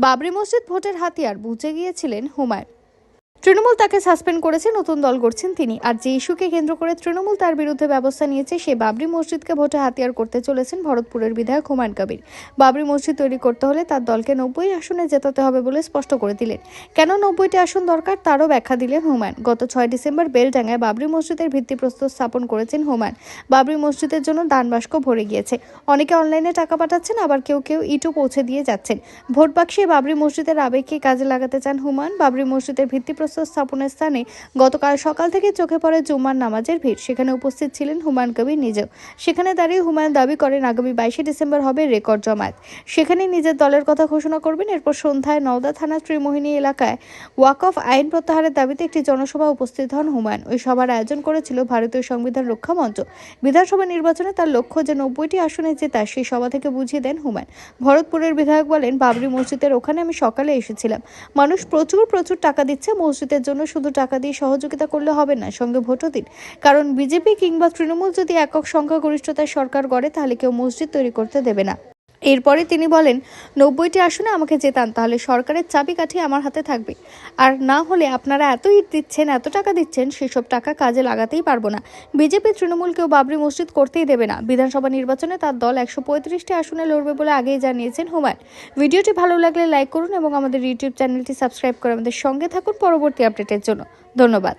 বাবরি মসজিদ ভোটের হাতিয়ার বুঝে গিয়েছিলেন হুমায়ুন। তৃণমূল তাকে সাসপেন্ড করেছে, নতুন দল গড়ছেন তিনি। আর যে ইস্যুকে কেন্দ্র করে তৃণমূল তার বিরুদ্ধে ব্যবস্থা নিয়েছে, সে বাবরি মসজিদকে ভোটে হাতিয়ার করতে চলেছেন ভরতপুরের বিধায়ক হুমায়ুন কবির। বাবরি মসজিদ তৈরি করতে হলে তার দলকে 90 আসনে জেতাতে হবে বলে স্পষ্ট করে দিলেন। কেন 90টি আসন দরকার তারও ব্যাখ্যা দিলেন হুমায়ুন। গত 6 ডিসেম্বর বেলডাঙ্গায় বাবরি মসজিদের ভিত্তিপ্রস্তর স্থাপন করেছেন হুমায়ুন। বাবরি মসজিদের জন্য দান বাক্স ভরে গিয়েছে। অনেকে অনলাইনে টাকা পাঠাচ্ছেন, আবার কেউ কেউ ইটও পৌঁছে দিয়ে যাচ্ছেন। ভোট বাক্সে বাবরি মসজিদের আবেগকে কাজে লাগাতে চান হুমায়ুন। বাবরি মসজিদের ভিত্তিপ্রস্তর স্থাপনের স্থানে গতকাল সকাল থেকে চোখে পড়ে জুম্মার নামাজের ভিড়। সেখানে উপস্থিত ছিলেন হুমায়ুন কবির নিজেও। সেখানে দাঁড়িয়ে হুমায়ুন দাবি করেন আগামী 22 ডিসেম্বর হবে রেকর্ড জমায়েত। সেখানে নিজের দলের কথা ঘোষণা করবেন। এরপর সন্ধ্যায় নওদা থানা ত্রিমোহিনী এলাকায় ওয়াকফ আইন প্রত্যাহারের দাবিতে একটি জনসভা উপস্থিত হন হুমায়ুন। ওই সভার আয়োজন করেছিল ভারতীয় সংবিধান রক্ষা মঞ্চ। বিধানসভা নির্বাচনে তার লক্ষ্য যে 90টি আসনে জেতা, সেই সভা থেকে বুঝিয়ে দেন হুমায়ুন। ভরতপুরের বিধায়ক বলেন, বাবরি মসজিদের ওখানে আমি সকালে এসেছিলাম। মানুষ প্রচুর টাকা দিচ্ছে। মসজিদের জন্য শুধু টাকা দিয়ে সহযোগিতা করলে হবে না, সঙ্গে ভোটও দিন। কারণ বিজেপি কিংবা তৃণমূল যদি একক সংখ্যাগরিষ্ঠতার সরকার গড়ে, তাহলে কেউ মসজিদ তৈরি করতে দেবে না। এরপরে তিনি বলেন, 90টি আসনে আমাকে জেতান, তাহলে সরকারের চাবিকাঠি আমার হাতে থাকবে। আর না হলে আপনারা এত ইট দিচ্ছেন, এত টাকা দিচ্ছেন, সেসব টাকা কাজে লাগাতেই পারবো না। বিজেপি তৃণমূল কেউ বাবরি মসজিদ করতেই দেবে না। বিধানসভা নির্বাচনে তার দল 135টি আসনে লড়বে বলে আগেই জানিয়েছেন হুমায়ুন। ভিডিওটি ভালো লাগলে লাইক করুন এবং আমাদের ইউটিউব চ্যানেলটি সাবস্ক্রাইব করে আমাদের সঙ্গে থাকুন পরবর্তী আপডেটের জন্য। ধন্যবাদ।